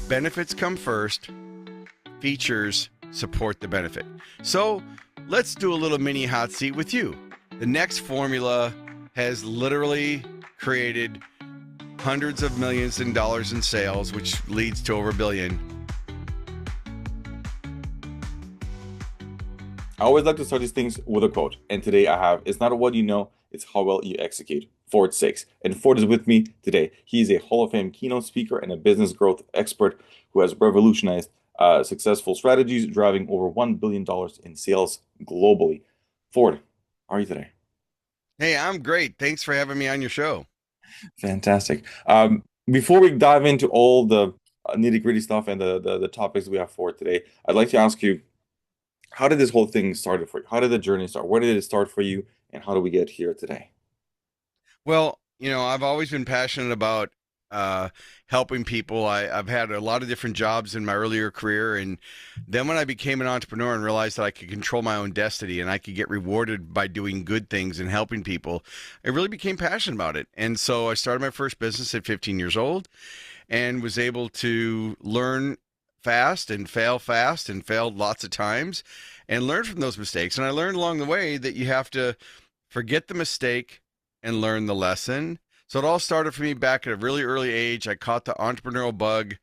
benefits come first, features support the benefit. So let's do a little mini hot seat with you. The next formula has literally created hundreds of millions in dollars in sales, which leads to over $1 billion. I always like to start these things with a quote. And today I have, it's not what you know, it's how well you execute. Saeks. And Ford is with me today. He's a Hall of Fame keynote speaker and a business growth expert who has revolutionized successful strategies, driving over $1 billion in sales globally. Ford, how are you today? Hey, I'm great. Thanks for having me on your show. Fantastic. Before we dive into all the nitty-gritty stuff and the topics we have for today, I'd like to ask you, how did this whole thing start for you? How did the journey start? Where did it start for you? And how do we get here today? Well, I've always been passionate about helping people. I've had a lot of different jobs in my earlier career. And then when I became an entrepreneur and realized that I could control my own destiny and I could get rewarded by doing good things and helping people, I really became passionate about it. And so I started my first business at 15 years old and was able to learn fast and failed lots of times and learn from those mistakes. And I learned along the way that you have to forget the mistake and learn the lesson. So it all started for me back at a really early age. I caught the entrepreneurial bug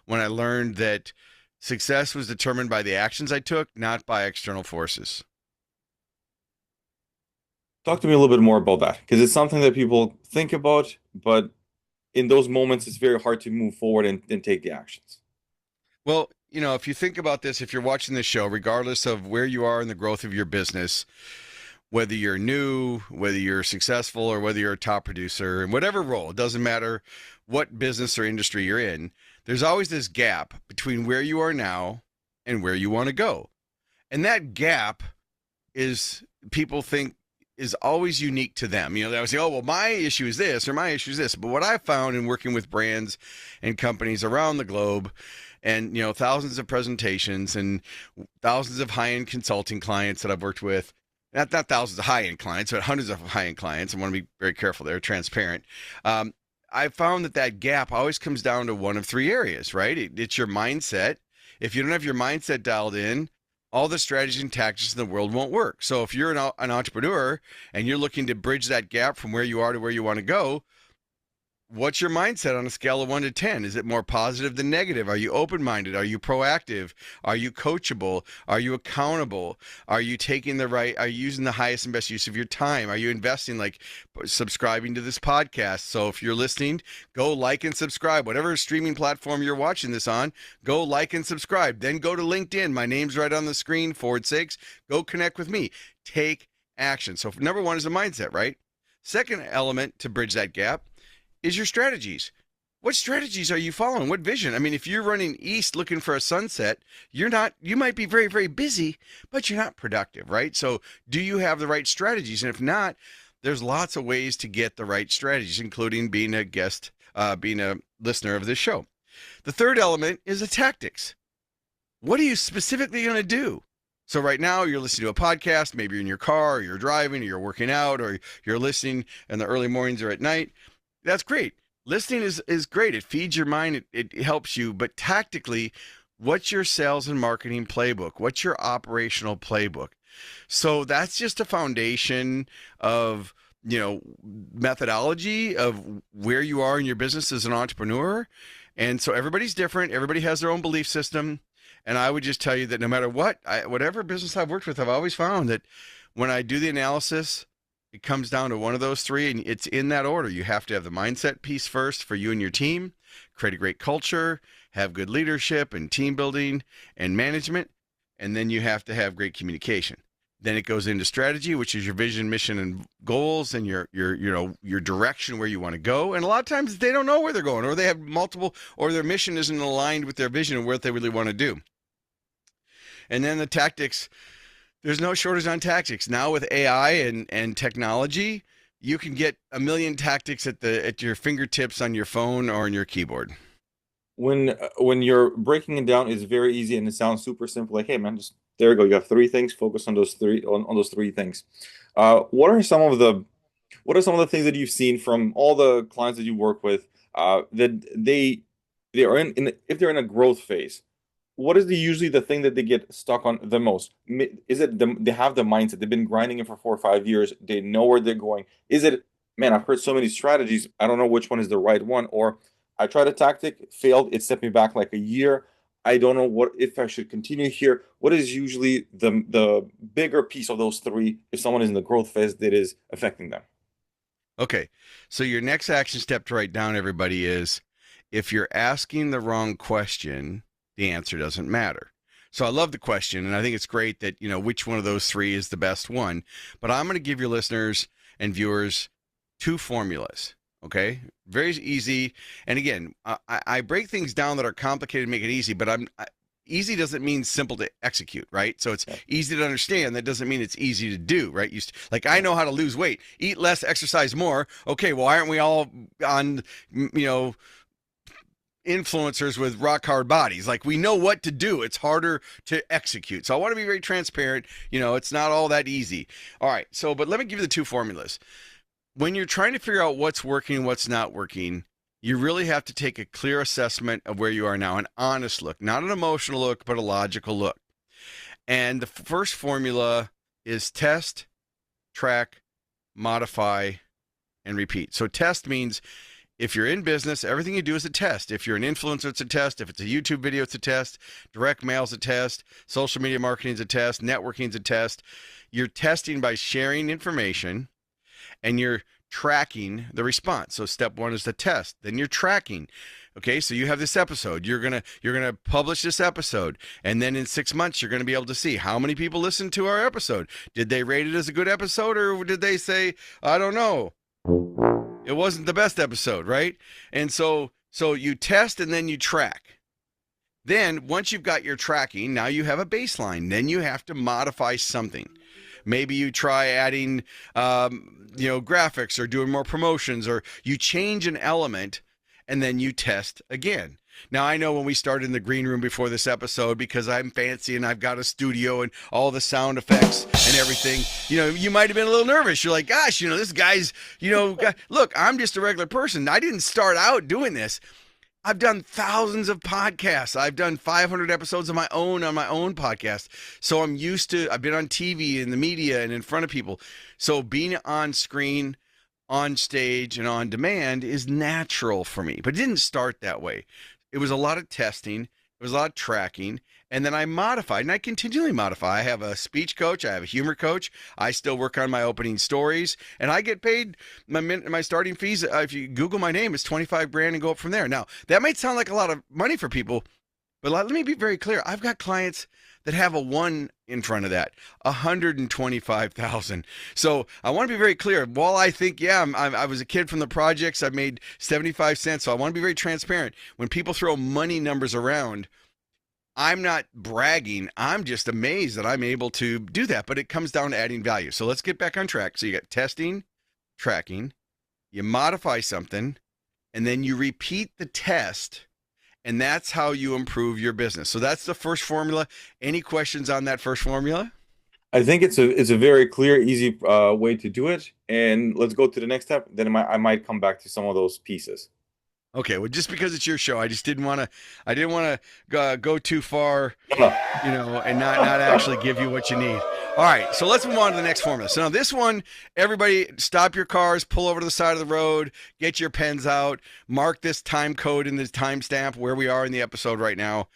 when I learned that success was determined by the actions I took, not by external forces. Talk to me a little bit more about that, because it's something that people think about, but in those moments, it's very hard to move forward and take the actions. Well, if you think about this, if you're watching this show, regardless of where you are in the growth of your business, whether you're new, whether you're successful, or whether you're a top producer, in whatever role, it doesn't matter what business or industry you're in, there's always this gap between where you are now and where you want to go. And that gap is, people think, is always unique to them. They always say, oh, well, my issue is this, or my issue is this. But what I found in working with brands and companies around the globe, and thousands of presentations and thousands of high-end consulting clients that I've worked with, not thousands of high-end clients, but hundreds of high-end clients. I want to be very careful there, transparent. I found that gap always comes down to one of three areas, right? It's your mindset. If you don't have your mindset dialed in, all the strategies and tactics in the world won't work. So if you're an entrepreneur and you're looking to bridge that gap from where you are to where you want to go, what's your mindset on a scale of 1 to 10? Is it more positive than negative? Are you open-minded? Are you proactive? Are you coachable? Are you accountable? Are you are you using the highest and best use of your time? Are you investing, like subscribing to this podcast? So if you're listening, go like and subscribe. Whatever streaming platform you're watching this on, go like and subscribe. Then go to LinkedIn. My name's right on the screen, Saeks. Go connect with me. Take action. So number one is the mindset, right? Second element to bridge that gap is your strategies. What strategies are you following? What vision? I mean, if you're running east looking for a sunset, you might be very, very busy, but you're not productive, right? So do you have the right strategies? And if not, there's lots of ways to get the right strategies, including being a guest, being a listener of this show. The third element is the tactics. What are you specifically going to do? So right now you're listening to a podcast, maybe you're in your car, or you're driving, or you're working out, or you're listening in the early mornings or at night. That's great. Listening is great. It feeds your mind. It helps you. But tactically, what's your sales and marketing playbook? What's your operational playbook? So that's just a foundation of, methodology of where you are in your business as an entrepreneur. And so everybody's different. Everybody has their own belief system. And I would just tell you that no matter whatever business I've worked with, I've always found that when I do the analysis, it comes down to one of those three, and it's in that order. You have to have the mindset piece first for you and your team, create a great culture, have good leadership and team building and management, and then you have to have great communication. Then it goes into strategy, which is your vision, mission, and goals, and your direction where you want to go. And a lot of times they don't know where they're going, or they have multiple, or their mission isn't aligned with their vision and what they really want to do. And then the tactics. There's no shortage on tactics. Now with AI and technology, you can get a million tactics at your fingertips on your phone or on your keyboard. When you're breaking it down, it's very easy and it sounds super simple. Like, hey man, just there you go. You have three things. Focus on those three things. What are some of the things that you've seen from all the clients that you work with that they they are if they're in a growth phase, what is usually the thing that they get stuck on the most? Is it they have the mindset, they've been grinding it for 4 or 5 years, they know where they're going? Is it, man, I've heard so many strategies, I don't know which one is the right one, or I tried a tactic, failed, it set me back like a year. I don't know what if I should continue here. What is usually the bigger piece of those three if someone is in the growth phase that is affecting them? Okay. So your next action step to write down, everybody, is if you're asking the wrong question, the answer doesn't matter. So I love the question, and I think it's great that, which one of those three is the best one. But I'm going to give your listeners and viewers two formulas. Okay. Very easy. And again, I break things down that are complicated to make it easy, but easy doesn't mean simple to execute, right? So it's easy to understand. That doesn't mean it's easy to do, right? Like, I know how to lose weight, eat less, exercise more. Okay, well, why aren't we all on, influencers with rock hard bodies? Like, we know what to do. It's harder to execute. So I want to be very transparent. It's not all that easy. All right. So, but let me give you the two formulas. When you're trying to figure out what's working, what's not working, you really have to take a clear assessment of where you are now, an honest look, not an emotional look, but a logical look. And the first formula is test, track, modify, and repeat. So test means if you're in business, everything you do is a test. If you're an influencer, it's a test. If it's a YouTube video, it's a test. Direct mail is a test. Social media marketing is a test. Networking is a test. You're testing by sharing information, and you're tracking the response. So step one is the test. Then you're tracking. Okay, so you have this episode. You're gonna publish this episode, and then in 6 months you're gonna be able to see how many people listened to our episode. Did they rate it as a good episode, or did they say, I don't know, it wasn't the best episode, right? And so you test and then you track. Then once you've got your tracking, now you have a baseline. Then you have to modify something. Maybe you try adding, graphics, or doing more promotions, or you change an element, and then you test again. Now, I know when we started in the green room before this episode, because I'm fancy and I've got a studio and all the sound effects and everything, you might have been a little nervous. You're like, gosh, this guy's, look, I'm just a regular person. I didn't start out doing this. I've done thousands of podcasts. I've done 500 episodes of my own on my own podcast. So I'm used to, I've been on TV, in the media, and in front of people. So being on screen, on stage, and on demand is natural for me. But it didn't start that way. It was a lot of testing. It was a lot of tracking. And then I modified, and I continually modify. I have a speech coach. I have a humor coach. I still work on my opening stories, and I get paid my starting fees. If you Google my name, it's 25 grand and go up from there. Now, that might sound like a lot of money for people, but let me be very clear. I've got clients that have a 1 in front of that, 125,000. So I want to be very clear. While I think, I was a kid from the projects, I made 75 cents. So I want to be very transparent. When people throw money numbers around, I'm not bragging. I'm just amazed that I'm able to do that, but it comes down to adding value. So let's get back on track. So you got testing, tracking, you modify something, and then you repeat the test, and that's how you improve your business. So that's the first formula. Any questions on that first formula? I think it's a very clear, easy way to do it. And let's go to the next step. Then I might come back to some of those pieces. Okay, well, just because it's your show, I didn't want to go too far, and not actually give you what you need. All right, so let's move on to the next formula. So now this one, everybody stop your cars, pull over to the side of the road, get your pens out, mark this time code in the timestamp where we are in the episode right now.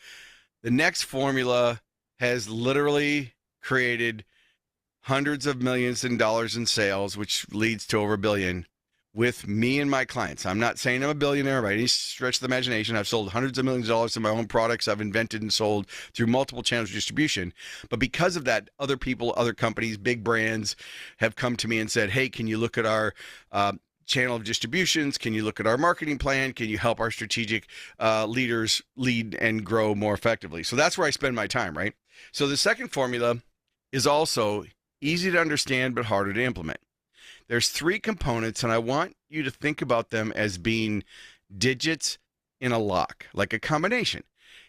The next formula has literally created hundreds of millions in dollars in sales, which leads to over $1 billion. With me and my clients. I'm not saying I'm a billionaire by any stretch of the imagination. I've sold hundreds of millions of dollars in my own products I've invented and sold through multiple channels of distribution. But because of that, other people, other companies, big brands have come to me and said, hey, can you look at our channel of distributions? Can you look at our marketing plan? Can you help our strategic leaders lead and grow more effectively? So that's where I spend my time, right? So the second formula is also easy to understand, but harder to implement. There's 3 components, and I want you to think about them as being digits in a lock, like a combination.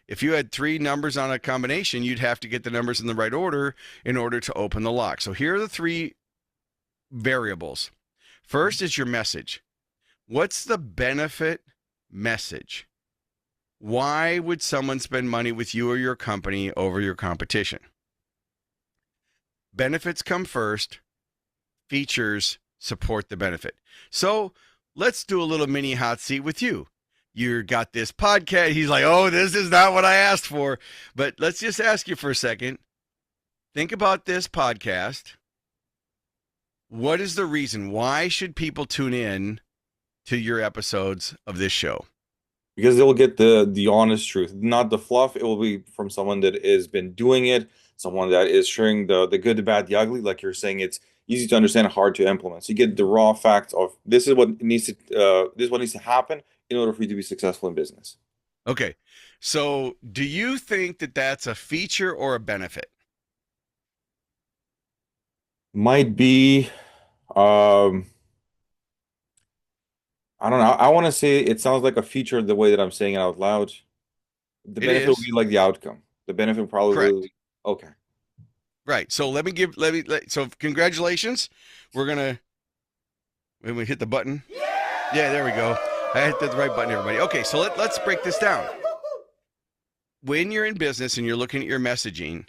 If you had 3 numbers on a combination, you'd have to get the numbers in the right order in order to open the lock. So here are the 3 variables. First is your message. What's the benefit message? Why would someone spend money with you or your company over your competition? Benefits come first, features support the benefit. So let's do a little mini hot seat with you. You got this podcast. He's like, oh, this is not what I asked for. But let's just ask you for a second. Think about this podcast. What is the reason? Why should people tune in to your episodes of this show? Because they'll get the honest truth, not the fluff. It will be from someone that has been doing it, someone that is sharing the good, the bad, the ugly. Like you're saying, it's easy to understand, hard to implement. So you get the raw facts of this is what needs to happen in order for you to be successful in business. Okay. So do you think that that's a feature or a benefit? Might be, I don't know. I want to say it sounds like a feature the way that I'm saying it out loud. The It benefit will is. be like the outcome. The benefit probably will Correct. be okay. Right. So so congratulations. When we hit the button. Yeah, there we go. I hit the right button, everybody. Okay, so let's break this down. When you're in business and you're looking at your messaging,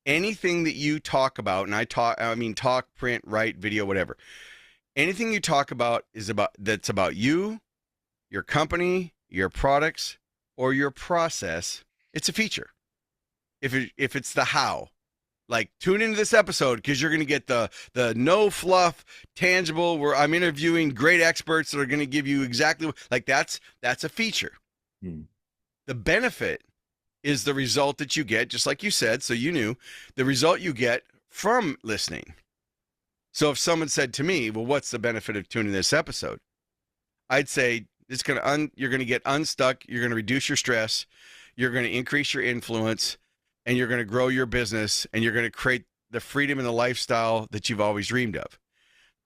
anything that you talk about, and I mean talk, print, write, video, whatever. Anything you talk about that's about you, your company, your products, or your process, it's a feature. If it's the how, like tune into this episode because you're going to get the no fluff, tangible. Where I'm interviewing great experts that are going to give you exactly like that's a feature. Hmm. The benefit is the result that you get, just like you said. So you knew the result you get from listening. So if someone said to me, well, what's the benefit of tuning this episode? I'd say you're going to get unstuck. You're going to reduce your stress. You're going to increase your influence and you're going to grow your business and you're going to create the freedom and the lifestyle that you've always dreamed of.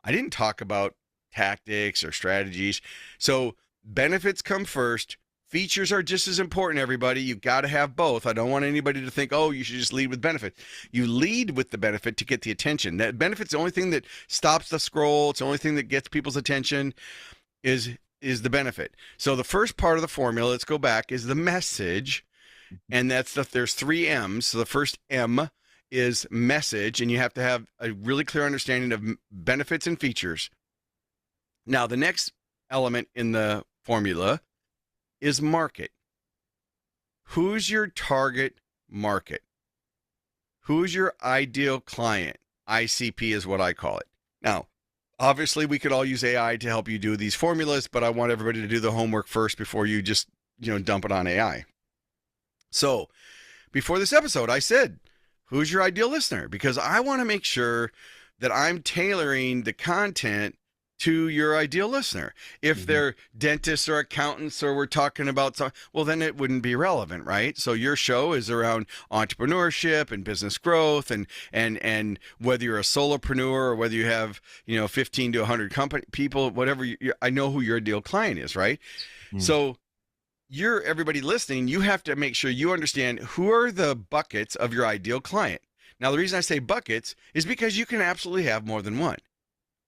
I didn't talk about tactics or strategies. So benefits come first. Features are just as important, everybody. You've got to have both. I don't want anybody to think, oh, you should just lead with benefit. You lead with the benefit to get the attention. That benefit's the only thing that stops the scroll. It's the only thing that gets people's attention is the benefit. So the first part of the formula, let's go back, is the message. And there's 3 M's. So the first M is message, and you have to have a really clear understanding of benefits and features. Now, the next element in the formula is market. Who's your target market? Who's your ideal client? ICP is what I call it. Now, obviously, we could all use AI to help you do these formulas, but I want everybody to do the homework first before you just, dump it on AI. So, before this episode, I said, who's your ideal listener? Because I want to make sure that I'm tailoring the content to your ideal listener. If they're dentists or accountants or we're talking about, well, then it wouldn't be relevant, right? So your show is around entrepreneurship and business growth and whether you're a solopreneur or whether you have, 15 to 100 people, whatever, I know who your ideal client is, right? So everybody listening, you have to make sure you understand who are the buckets of your ideal client. Now, the reason I say buckets is because you can absolutely have more than one.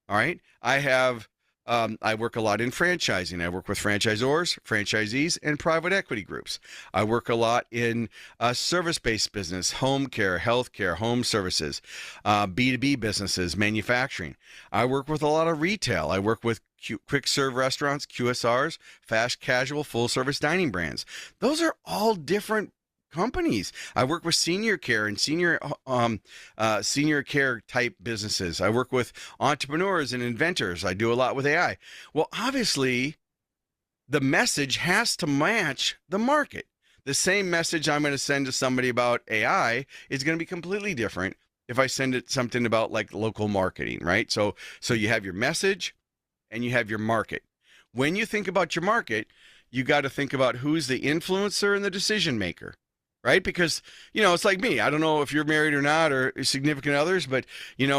All right. I work a lot in franchising. I work with franchisors, franchisees, and private equity groups. I work a lot in service-based business, home care, healthcare, home services, B2B businesses, manufacturing. I work with a lot of retail. I work with quick serve restaurants, QSRs, fast casual, full service dining brands. Those are all different companies. I work with senior care and senior care type businesses. I work with entrepreneurs and inventors. I do a lot with AI. Well, obviously, the message has to match the market. The same message I'm going to send to somebody about AI is going to be completely different if I send it something about like local marketing, right? So you have your message and you have your market. When you think about your market, you got to think about who's the influencer and the decision maker. Right? Because, it's like me. I don't know if you're married or not or significant others, but,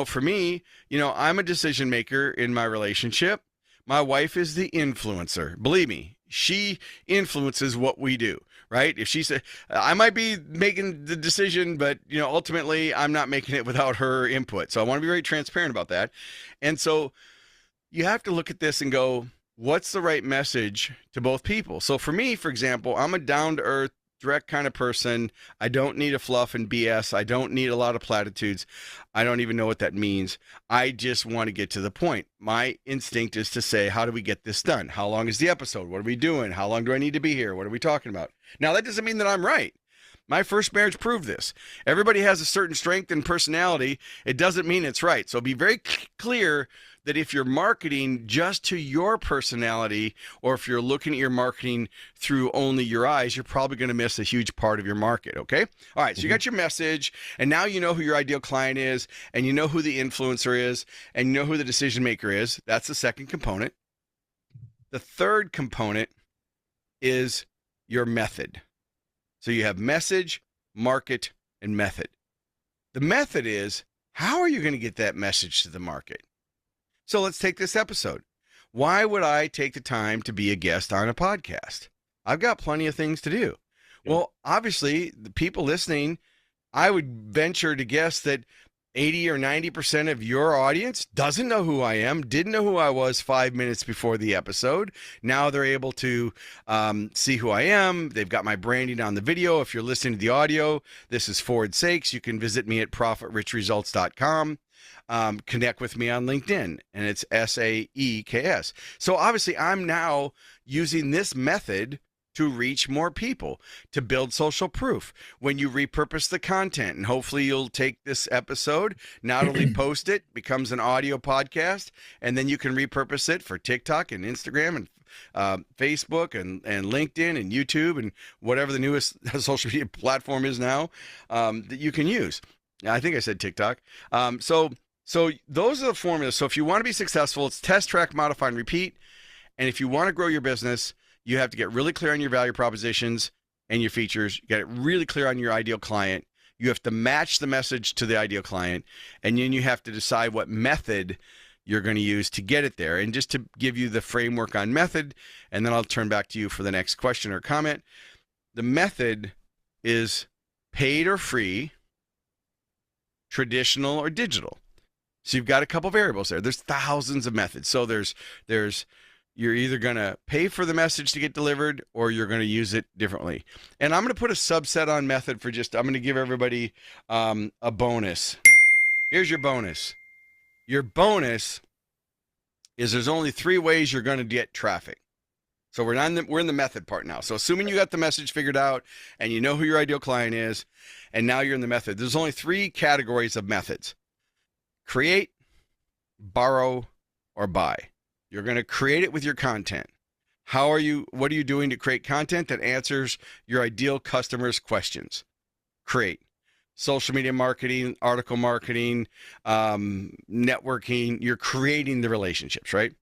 for me, I'm a decision maker in my relationship. My wife is the influencer. Believe me, she influences what we do, right? If she said, I might be making the decision, but, ultimately I'm not making it without her input. So I want to be very transparent about that. And so you have to look at this and go, what's the right message to both people. So for me, for example, I'm a down to earth, direct kind of person. I don't need a fluff and BS. I don't need a lot of platitudes. I don't even know what that means. I just want to get to the point. My instinct is to say, how do we get this done? How long is the episode? What are we doing? How long do I need to be here? What are we talking about? Now, that doesn't mean that I'm right. My first marriage proved this. Everybody has a certain strength and personality. It doesn't mean it's right. So be very clear that if you're marketing just to your personality, or if you're looking at your marketing through only your eyes, you're probably going to miss a huge part of your market. Okay. All right. So you got your message, and now you know who your ideal client is, and you know who the influencer is, and you know who the decision maker is. That's the second component. The third component is your method. So you have message, market, and method. The method is, how are you going to get that message to the market? So let's take this episode. Why would I take the time to be a guest on a podcast? I've got plenty of things to do. Yeah. Well, obviously, the people listening, I would venture to guess that 80 or 90% of your audience doesn't know who I am, didn't know who I was 5 minutes before the episode. Now they're able to see who I am. They've got my branding on the video. If you're listening to the audio, this is Saeks. You can visit me at profitrichresults.com. Connect with me on LinkedIn, and it's Saeks. So obviously, I'm now using this method to reach more people, to build social proof. When you repurpose the content, and hopefully you'll take this episode, not only post it, becomes an audio podcast, and then you can repurpose it for TikTok and Instagram and Facebook and LinkedIn and YouTube and whatever the newest social media platform is now that you can use. I think I said TikTok. So those are the formulas. So if you want to be successful, it's test, track, modify, and repeat. And if you want to grow your business, you have to get really clear on your value propositions and your features. You get it really clear on your ideal client. You have to match the message to the ideal client. And then you have to decide what method you're going to use to get it there. And just to give you the framework on method, and then I'll turn back to you for the next question or comment. The method is paid or free, traditional or digital. So you've got a couple variables there. There's thousands of methods. So there's you're either going to pay for the message to get delivered, or you're going to use it differently. And I'm going to put a subset on method for I'm going to give everybody a bonus. Here's your bonus. Your bonus is there's only 3 ways you're going to get traffic. So we're in the method part now. So assuming you got the message figured out and you know who your ideal client is, and now you're in the method, there's only 3 categories of methods: create, borrow, or buy. You're going to create it with your content. What are you doing to create content that answers your ideal customer's questions? Create. Social media marketing, article marketing, networking. You're creating the relationships, right?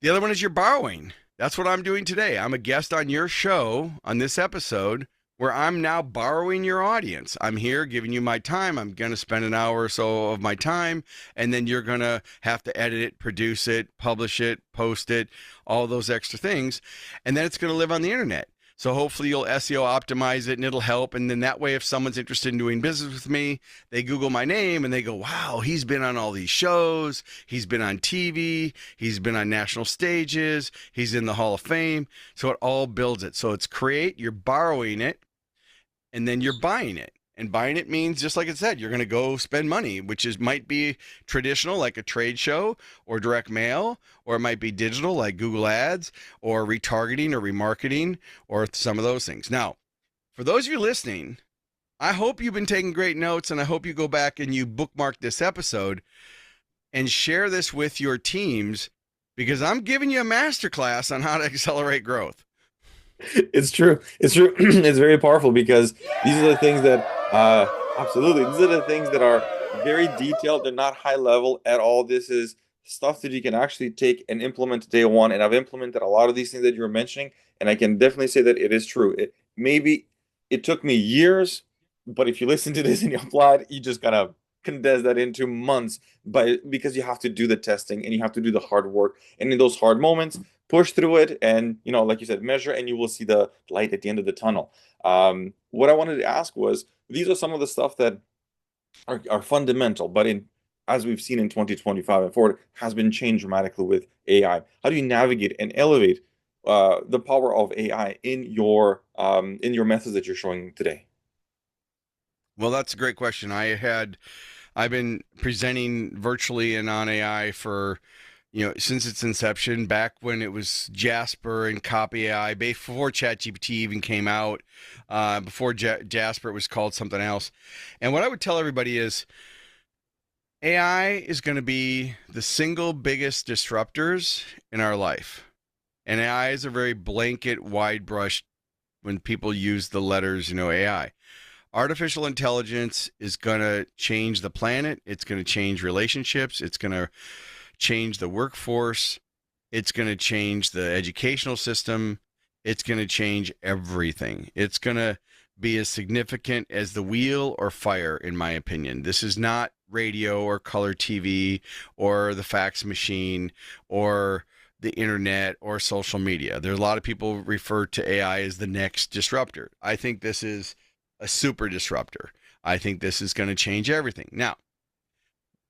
The other one is you're borrowing. That's what I'm doing today. I'm a guest on your show on this episode, where I'm now borrowing your audience. I'm here giving you my time. I'm going to spend an hour or so of my time, and then you're going to have to edit it, produce it, publish it, post it, all those extra things. And then it's going to live on the internet. So hopefully you'll SEO optimize it, and it'll help. And then that way, if someone's interested in doing business with me, they Google my name and they go, wow, he's been on all these shows. He's been on TV. He's been on national stages. He's in the Hall of Fame. So it all builds it. So it's create, you're borrowing it, and then you're buying it. And buying it means, just like it said, you're going to go spend money, which might be traditional, like a trade show or direct mail, or it might be digital, like Google Ads, or retargeting or remarketing, or some of those things. Now, for those of you listening, I hope you've been taking great notes, and I hope you go back and you bookmark this episode and share this with your teams, because I'm giving you a masterclass on how to accelerate growth. It's true. It's true. It's very powerful, because these are the things that, absolutely, these are the things that are very detailed. They're not high level at all. This is stuff that you can actually take and implement day one. And I've implemented a lot of these things that you were mentioning, and I can definitely say that it is true. Maybe it took me years, but if you listen to this and you apply it, you just gotta condense that into months, because you have to do the testing and you have to do the hard work. And in those hard moments, push through it, and like you said, measure, and you will see the light at the end of the tunnel. What I wanted to ask was, these are some of the stuff that are fundamental, but as we've seen in 2025 and forward, has been changed dramatically with AI. How do you navigate and elevate the power of AI in your methods that you're showing today? Well, that's a great question. I've been presenting virtually and on AI for, since its inception, back when it was Jasper and Copy AI, before ChatGPT even came out, before Jasper, it was called something else. And what I would tell everybody is AI is going to be the single biggest disruptors in our life. And AI is a very blanket, wide brush when people use the letters, AI. Artificial intelligence is going to change the planet. It's going to change relationships. It's going to change the workforce. It's going to change the educational system. It's going to change everything. It's going to be as significant as the wheel or fire, in my opinion. This is not radio or color TV or the fax machine or the internet or social media. There are a lot of people refer to AI as the next disruptor. I think this is a super disruptor. I think this is going to change everything. Now,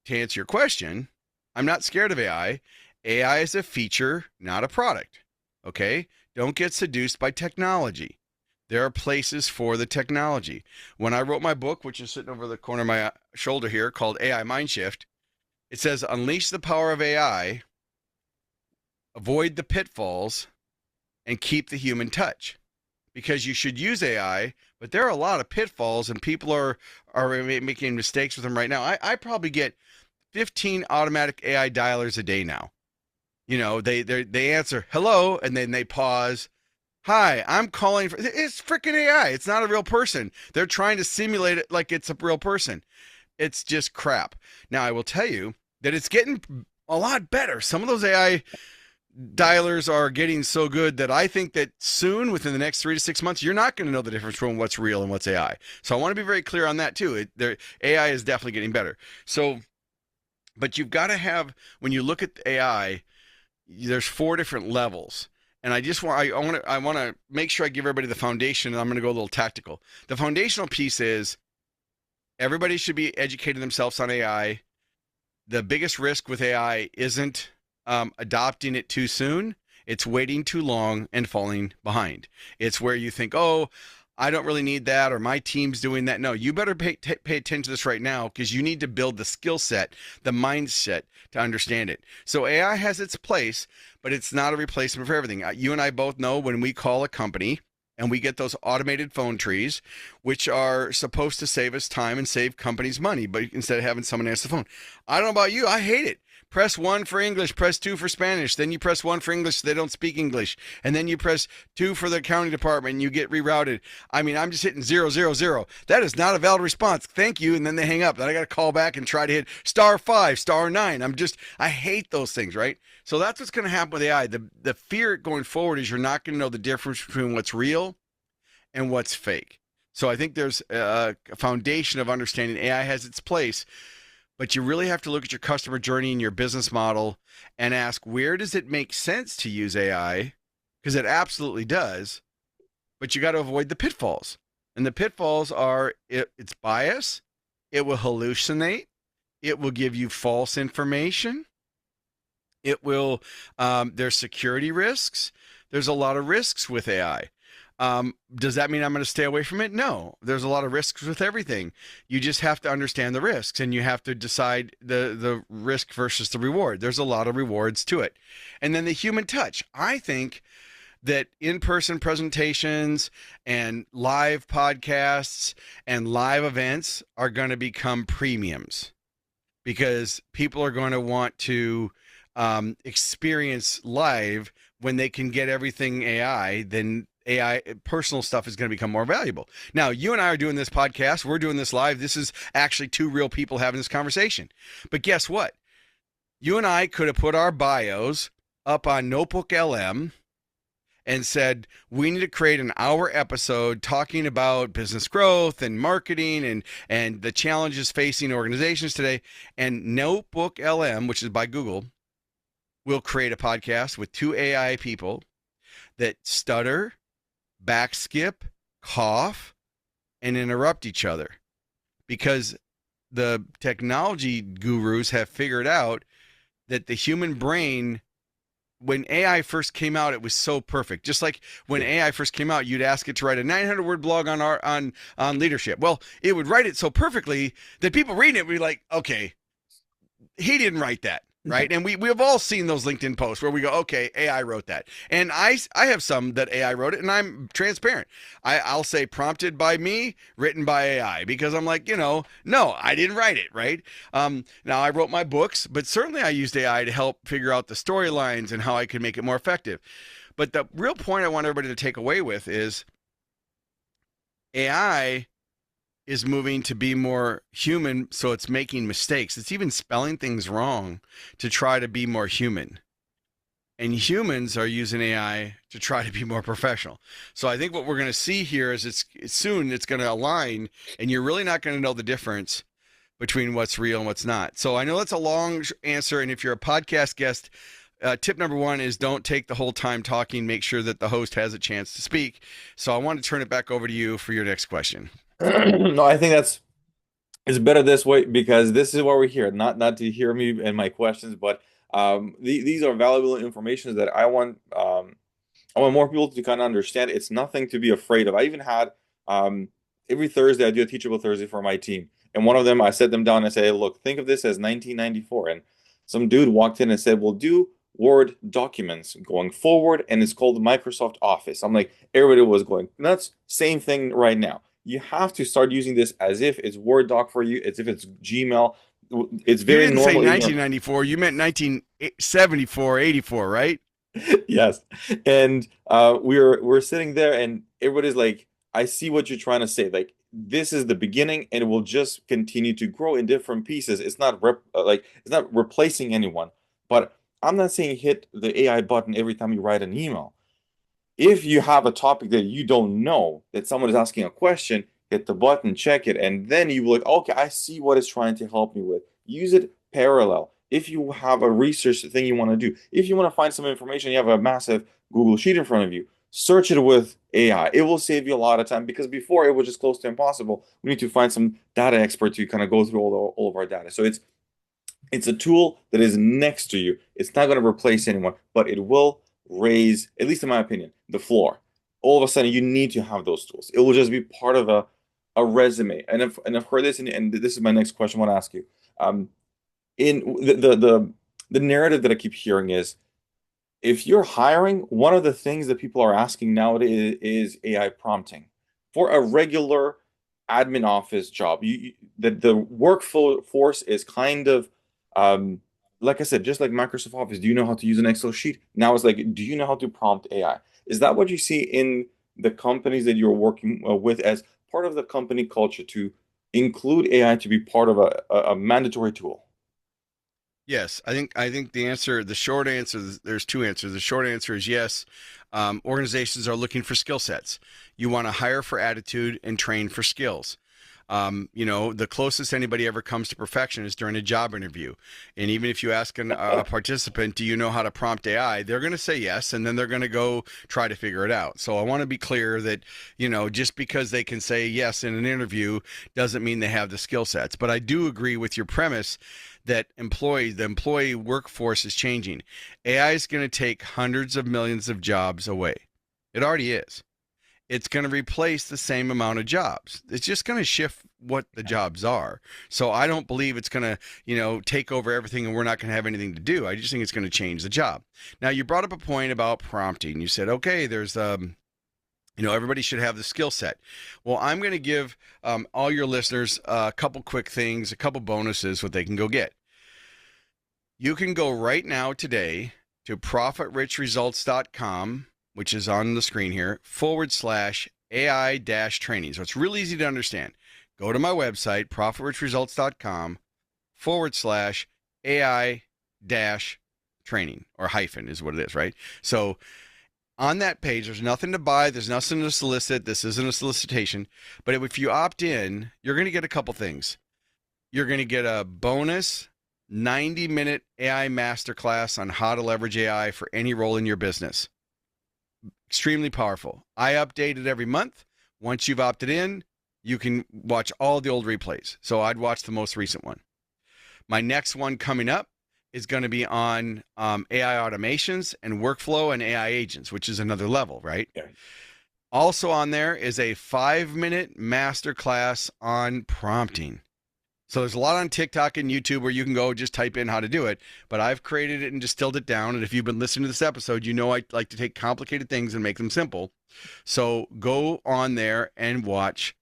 to answer your question, I'm not scared of AI. AI is a feature, not a product. Okay? Don't get seduced by technology. There are places for the technology. When I wrote my book, which is sitting over the corner of my shoulder here, called AI Mindshift, it says, unleash the power of AI, avoid the pitfalls, and keep the human touch. Because you should use AI, but there are a lot of pitfalls, and people are making mistakes with them right now. I probably get 15 automatic AI dialers a day now. They answer hello, and then they pause. Hi, I'm calling for. It's freaking AI. It's not a real person. They're trying to simulate it like it's a real person. It's just crap. Now, I will tell you that it's getting a lot better. Some of those AI dialers are getting so good that I think that soon, within the next 3 to 6 months, you're not going to know the difference between what's real and what's AI. So I want to be very clear on that too. AI is definitely getting better. So, but you've got to have, when you look at AI, there's 4 different levels. And I want to make sure I give everybody the foundation, and I'm going to go a little tactical. The foundational piece is everybody should be educating themselves on AI. The biggest risk with AI isn't adopting it too soon. It's waiting too long and falling behind. It's where you think, oh, I don't really need that, or my team's doing that. No, you better pay attention to this right now, because you need to build the skill set, the mindset to understand it. So AI has its place, but it's not a replacement for everything. You and I both know when we call a company and we get those automated phone trees, which are supposed to save us time and save companies money, but instead of having someone answer the phone. I don't know about you, I hate it. Press 1 for English, press 2 for Spanish. Then you press 1 for English so they don't speak English. And then you press 2 for the accounting department and you get rerouted. I mean, I'm just hitting 000. That is not a valid response. Thank you. And then they hang up. Then I got to call back and try to hit *5, *9. I hate those things, right? So that's what's going to happen with AI. The fear going forward is you're not going to know the difference between what's real and what's fake. So I think there's a foundation of understanding AI has its place. But you really have to look at your customer journey and your business model and ask, where does it make sense to use AI? Because it absolutely does. But you got to avoid the pitfalls. And the pitfalls are it's bias. It will hallucinate. It will give you false information. It will, there's security risks. There's a lot of risks with AI. Does that mean I'm going to stay away from it? No, there's a lot of risks with everything. You just have to understand the risks, and you have to decide the risk versus the reward. There's a lot of rewards to it. And then the human touch. I think that in-person presentations and live podcasts and live events are going to become premiums, because people are going to want to experience live. When they can get everything AI, then AI personal stuff is going to become more valuable. Now, you and I are doing this podcast. We're doing this live. This is actually 2 real people having this conversation. But guess what? You and I could have put our bios up on Notebook LM and said, we need to create an hour episode talking about business growth and marketing and the challenges facing organizations today. And Notebook LM, which is by Google, will create a podcast with 2 AI people that stutter, backskip, cough, and interrupt each other. Because the technology gurus have figured out that the human brain, when AI first came out, it was so perfect. Just like when AI first came out, you'd ask it to write a 900-word blog on leadership. Well, it would write it so perfectly that people reading it would be like, okay, he didn't write that, right? And we have all seen those LinkedIn posts where we go, okay, AI wrote that. And I have some that AI wrote it, and I'm transparent. I'll say prompted by me, written by AI, because I'm like, no, I didn't write it, right? Now I wrote my books, but certainly I used AI to help figure out the storylines and how I could make it more effective. But the real point I want everybody to take away with is AI is moving to be more human, so it's making mistakes. It's even spelling things wrong to try to be more human. And humans are using AI to try to be more professional. So I think what we're going to see here is it's soon going to align, and you're really not going to know the difference between what's real and what's not. So I know that's a long answer, and if you're a podcast guest, tip number one is don't take the whole time talking. Make sure that the host has a chance to speak. So I want to turn it back over to you for your next question. No, I think it's better this way because this is why we're here, not to hear me and my questions, but these are valuable information that I want more people to kind of understand. It's nothing to be afraid of. I even had every Thursday I do a Teachable Thursday for my team, and one of them I set them down and say, hey, look, think of this as 1994, and some dude walked in and said, "We'll do Word documents going forward, and it's called Microsoft Office." I'm like, everybody was going nuts. Same thing right now. You have to start using this as if it's Word doc for you, as if it's Gmail. It's You very didn't say normal. 1994. You meant 1974, 84, right? Yes. And we're sitting there and everybody's like, I see what you're trying to say. Like this is the beginning and it will just continue to grow in different pieces. It's not it's not replacing anyone. But I'm not saying hit the AI button every time you write an email. If you have a topic that you don't know, that someone is asking a question, hit the button, check it, and then you will like, okay, I see what it's trying to help me with. Use it parallel. If you have a research thing you want to do, if you want to find some information, you have a massive Google Sheet in front of you, search it with AI. It will save you a lot of time because before it was just close to impossible. We need to find some data expert to kind of go through all of our data. So it's a tool that is next to you. It's not going to replace anyone, but it will raise, at least in my opinion, the floor. All of a sudden, you need to have those tools. It will just be part of a resume. And I've heard this, and this is my next question I want to ask you. In the narrative that I keep hearing is if you're hiring, one of the things that people are asking nowadays is AI prompting for a regular admin office job. The workforce is kind of like I said, just like Microsoft Office. Do you know how to use an Excel sheet? Now it's like, do you know how to prompt AI? Is that what you see in the companies that you're working with as part of the company culture to include AI to be part of a mandatory tool? Yes, I think the short answer, there's two answers. The short answer is yes. Organizations are looking for skill sets. You want to hire for attitude and train for skills. The closest anybody ever comes to perfection is during a job interview. And even if you ask a participant, do you know how to prompt AI? They're going to say yes, and then they're going to go try to figure it out. So I want to be clear that, just because they can say yes in an interview doesn't mean they have the skill sets. But I do agree with your premise that the employee workforce is changing. AI is going to take hundreds of millions of jobs away. It already is. It's going to replace the same amount of jobs. It's just going to shift what the jobs are. So I don't believe it's going to, take over everything and we're not going to have anything to do. I just think it's going to change the job. Now, you brought up a point about prompting. You said, okay, there's everybody should have the skill set. Well, I'm going to give all your listeners a couple quick things, a couple bonuses, what they can go get. You can go right now today to profitrichresults.com, which is on the screen here, /AI-training. So it's really easy to understand. Go to my website, profitrichresults.com /AI-training, or hyphen is what it is, right? So on that page, there's nothing to buy. There's nothing to solicit. This isn't a solicitation. But if you opt in, you're going to get a couple things. You're going to get a bonus 90-minute AI masterclass on how to leverage AI for any role in your business. Extremely powerful. I update it every month. Once you've opted in, you can watch all the old replays. So I'd watch the most recent one. My next one coming up is going to be on AI automations and workflow and AI agents, which is another level, right? Yeah. Also on there is a 5-minute masterclass on prompting. So there's a lot on TikTok and YouTube where you can go just type in how to do it, but I've created it and distilled it down. And if you've been listening to this episode, you know I like to take complicated things and make them simple. So go on there and watch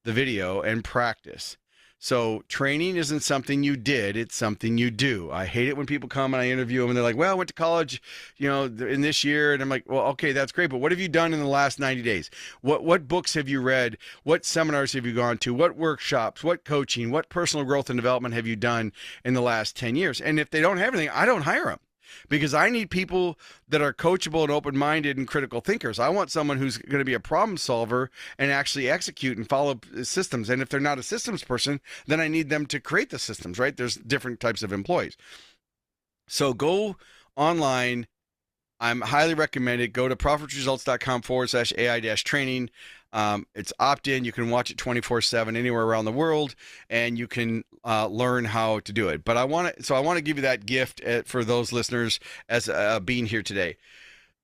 the video and practice. So training isn't something you did, it's something you do. I hate it when people come and I interview them and they're like, well, I went to college, in this year. And I'm like, well, okay, that's great. But what have you done in the last 90 days? What books have you read? What seminars have you gone to? What workshops, what coaching, what personal growth and development have you done in the last 10 years? And if they don't have anything, I don't hire them because I need people that are coachable and open-minded and critical thinkers. I want someone who's going to be a problem solver and actually execute and follow systems. And if they're not a systems person, then I need them to create the systems, right? There's different types of employees. So go online. I'm highly recommended. Go to profitresults.com/AI-training. It's opt-in. You can watch it 24/7 anywhere around the world, and you can learn how to do it. But I want to give you that gift for those listeners as being here today.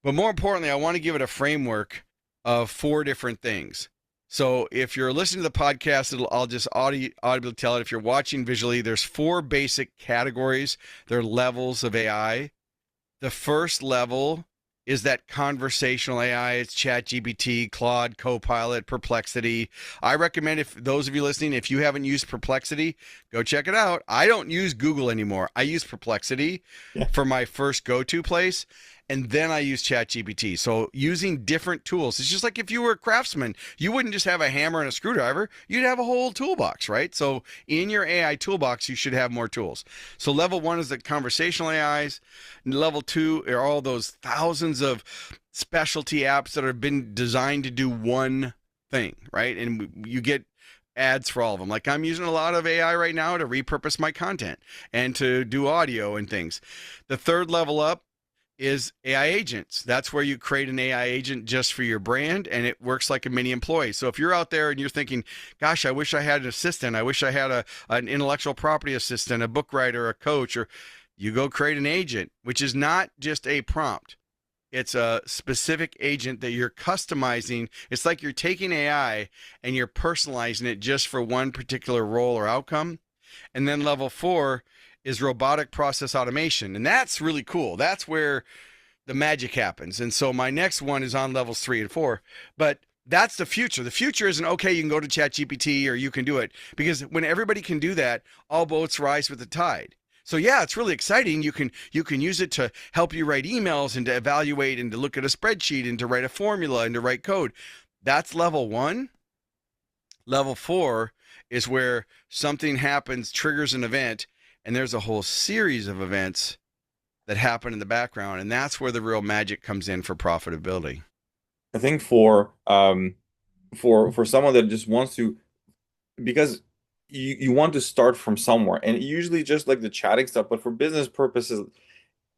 But more importantly, I want to give it a framework of 4 different things. So if you're listening to the podcast, I'll just audibly tell it. If you're watching visually, there's 4 basic categories. They're levels of AI. The first level is that conversational AI. It's ChatGPT, Claude, Copilot, Perplexity. I recommend, if those of you listening, if you haven't used Perplexity, go check it out. I don't use Google anymore. I use Perplexity for my first go-to place. And then I use ChatGPT. So using different tools. It's just like if you were a craftsman, you wouldn't just have a hammer and a screwdriver. You'd have a whole toolbox, right? So in your AI toolbox, you should have more tools. So level 1 is the conversational AIs. Level 2 are all those thousands of specialty apps that have been designed to do one thing, right? And you get ads for all of them. Like I'm using a lot of AI right now to repurpose my content and to do audio and things. The third level up is AI agents. That's where you create an AI agent just for your brand, and it works like a mini employee. So if you're out there and you're thinking, gosh, I wish I had an assistant, I wish I had an intellectual property assistant, a book writer, a coach, or you go create an agent, which is not just a prompt. It's a specific agent that you're customizing. It's like you're taking AI and you're personalizing it just for one particular role or outcome. And then level 4 is robotic process automation. And that's really cool. That's where the magic happens. And so my next one is on levels 3 and 4. But that's the future. The future isn't, okay, you can go to ChatGPT or you can do it. Because when everybody can do that, all boats rise with the tide. So yeah, it's really exciting. You can use it to help you write emails and to evaluate and to look at a spreadsheet and to write a formula and to write code. That's level 1. Level 4 is where something happens, triggers an event, and there's a whole series of events that happen in the background, and that's where the real magic comes in for profitability. I think for someone that just wants to, because you want to start from somewhere, and usually just like the chatting stuff, but for business purposes,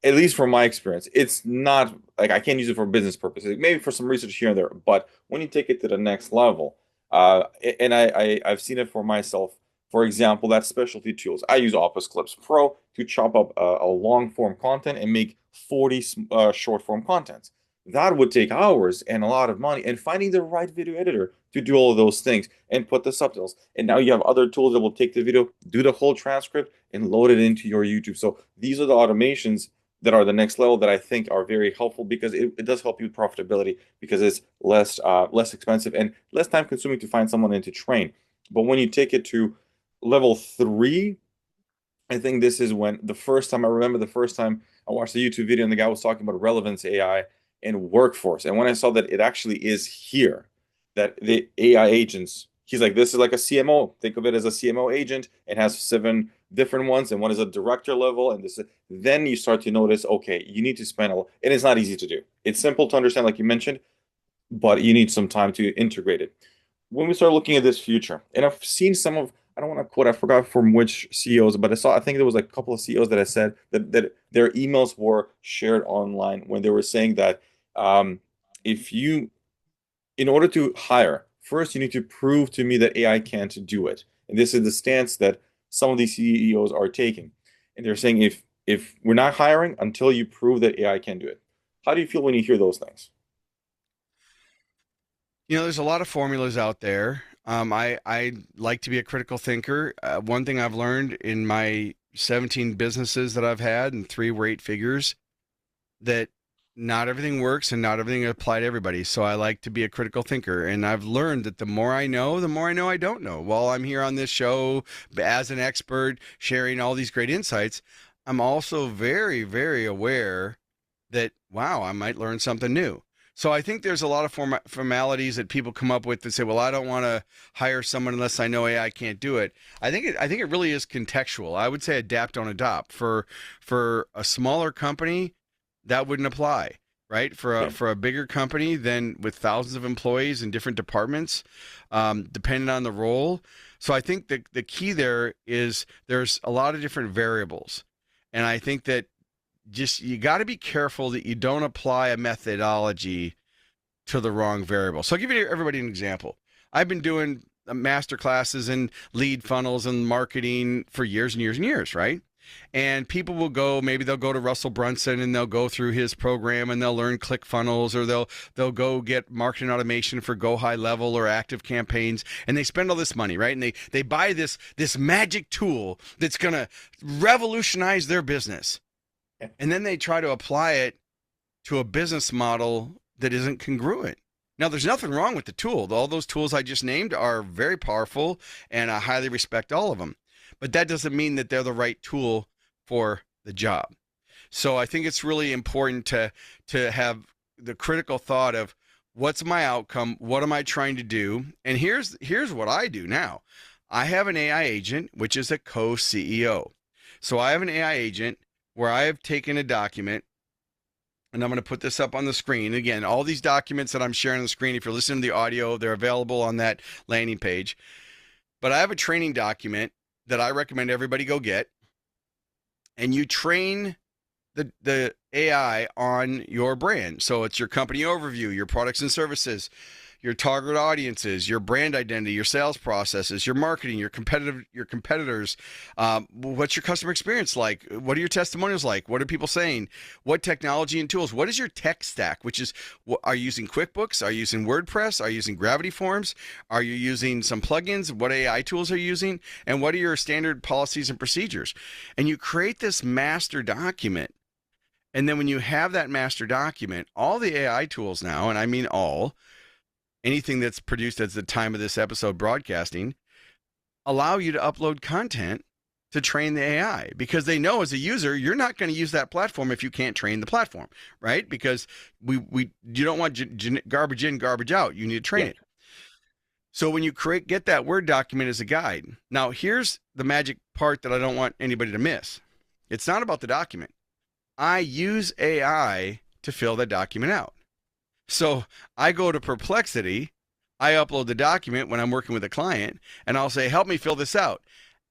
at least from my experience, it's not like I can't use it for business purposes. Maybe for some research here and there, but when you take it to the next level, and I've seen it for myself. For example, that's specialty tools. I use Office Clips Pro to chop up a long form content and make 40 short form contents. That would take hours and a lot of money, and finding the right video editor to do all of those things and put the subtitles. And now you have other tools that will take the video, do the whole transcript, and load it into your YouTube. So these are the automations that are the next level that I think are very helpful, because it does help you with profitability, because it's less expensive and less time consuming to find someone and to train. But when you take it to level 3, I think this is when the first time I watched a YouTube video and the guy was talking about relevance AI and workforce. And when I saw that it actually is here, that the AI agents, he's like, this is like a CMO. Think of it as a CMO agent. It has 7 different ones, and one is a director level. And this, then you start to notice, okay, you need to spend and it's not easy to do. It's simple to understand, like you mentioned, but you need some time to integrate it. When we start looking at this future, and I've seen some of, I don't want to quote, I forgot from which CEOs, but I think there was like a couple of CEOs that I said that their emails were shared online when they were saying that if you, in order to hire first you need to prove to me that AI can't do it. And this is the stance that some of these CEOs are taking. And they're saying if we're not hiring until you prove that AI can do it. How do you feel when you hear those things? There's a lot of formulas out there. I like to be a critical thinker. One thing I've learned in my 17 businesses that I've had, and three were eight figures, that not everything works and not everything applies to everybody. So I like to be a critical thinker. And I've learned that the more I know, the more I know I don't know. While I'm here on this show as an expert, sharing all these great insights, I'm also very, very aware that, wow, I might learn something new. So I think there's a lot of formalities that people come up with that say, well, I don't want to hire someone unless I know AI can't do it. I think it really is contextual. I would say adapt on adopt. For a smaller company, that wouldn't apply, right? Yeah. For a bigger company, then with thousands of employees in different departments, depending on the role. So I think the key there is there's a lot of different variables, and I think that just you got to be careful that you don't apply a methodology to the wrong variable. So I'll give you everybody an example. I've been doing master classes and lead funnels and marketing for years and years and years, right? And people will go, maybe they'll go to Russell Brunson and they'll go through his program and they'll learn click funnels, or they'll go get marketing automation for Go High Level or active campaigns, and they spend all this money, right? And they buy this magic tool that's going to revolutionize their business. Yeah. And then they try to apply it to a business model that isn't congruent. Now, there's nothing wrong with the tool. All those tools I just named are very powerful, and I highly respect all of them. But that doesn't mean that they're the right tool for the job. So I think it's really important to have the critical thought of what's my outcome, what am I trying to do, and here's what I do now. I have an AI agent, which is a co-CEO. So I have an AI agent where I have taken a document, and I'm going to put this up on the screen. Again, all these documents that I'm sharing on the screen, if you're listening to the audio, they're available on that landing page. But I have a training document that I recommend everybody go get, and you train the AI on your brand. So it's your company overview, your products and services, your target audiences, your brand identity, your sales processes, your marketing, your competitors. What's your customer experience like? What are your testimonials like? What are people saying? What technology and tools? What is your tech stack? Which is, are you using QuickBooks? Are you using WordPress? Are you using Gravity Forms? Are you using some plugins? What AI tools are you using? And what are your standard policies and procedures? And you create this master document. And then when you have that master document, all the AI tools now, and I mean all, anything that's produced at the time of this episode broadcasting, allow you to upload content to train the AI, because they know as a user, you're not going to use that platform if you can't train the platform, right? Because you don't want garbage in, garbage out. You need to train Yeah. it. So when you get that Word document as a guide, now here's the magic part that I don't want anybody to miss. It's not about the document. I use AI to fill that document out. So I go to Perplexity, I upload the document when I'm working with a client, and I'll say, help me fill this out.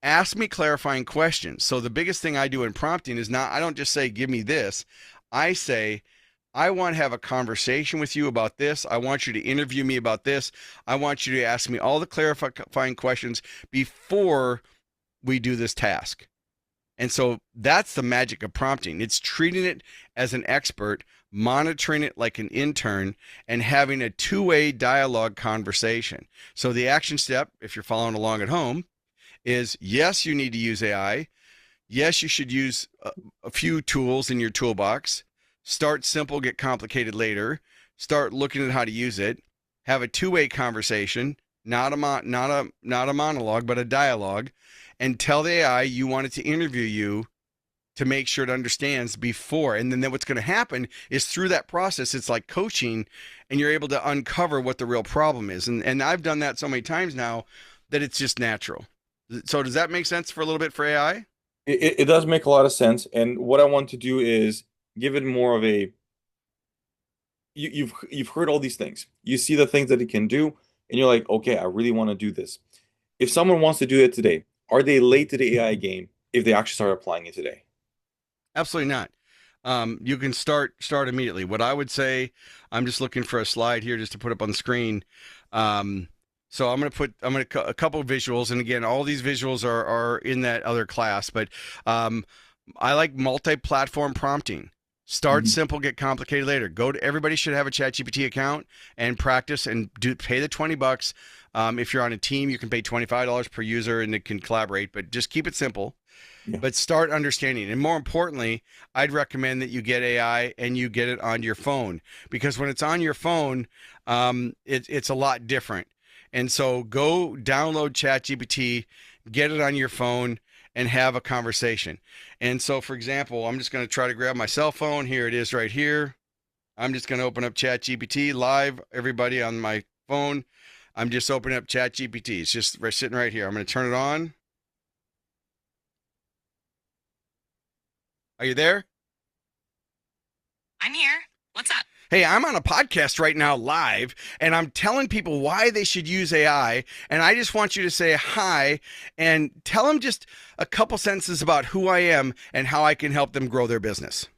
Ask me clarifying questions. So the biggest thing I do in prompting is I don't just say, give me this. I say, I want to have a conversation with you about this. I want you to interview me about this. I want you to ask me all the clarifying questions before we do this task. And so that's the magic of prompting. It's treating it as an expert, monitoring it like an intern, and having a two-way dialogue conversation. So the action step, if you're following along at home, is yes, you need to use AI. Yes, you should use a few tools in your toolbox. Start simple, get complicated later. Start looking at how to use it. Have a two-way conversation, not a monologue, but a dialogue. And tell the AI you want it to interview you to make sure it understands before. And then what's going to happen is through that process, it's like coaching, and you're able to uncover what the real problem is. And I've done that so many times now that it's just natural. So does that make sense for a little bit for AI? It does make a lot of sense. And what I want to do is give it more of a you've heard all these things. You see the things that it can do, and you're like, okay, I really want to do this. If someone wants to do it today, are they late to the AI game if they actually start applying it today? Absolutely not. You can start immediately. What I would say, I'm just looking for a slide here just to put up on the screen. So I'm going to a couple of visuals. And again, all these visuals are in that other class, but I like multi-platform prompting. Start simple, get complicated later. Everybody should have a ChatGPT account and practice and pay the $20. If you're on a team, you can pay $25 per user and it can collaborate, but just keep it simple. Yeah. But start understanding. And more importantly, I'd recommend that you get AI and you get it on your phone, because when it's on your phone, it's a lot different. And so go download ChatGPT, get it on your phone, and have a conversation. And so, for example, I'm just going to try to grab my cell phone. Here it is right here. I'm just going to open up ChatGPT live, everybody, on my phone. I'm just opening up ChatGPT. It's just sitting right here. I'm going to turn it on. Are you there? I'm here. What's up? Hey, I'm on a podcast right now live, and I'm telling people why they should use AI. And I just want you to say hi and tell them just a couple sentences about who I am and how I can help them grow their business.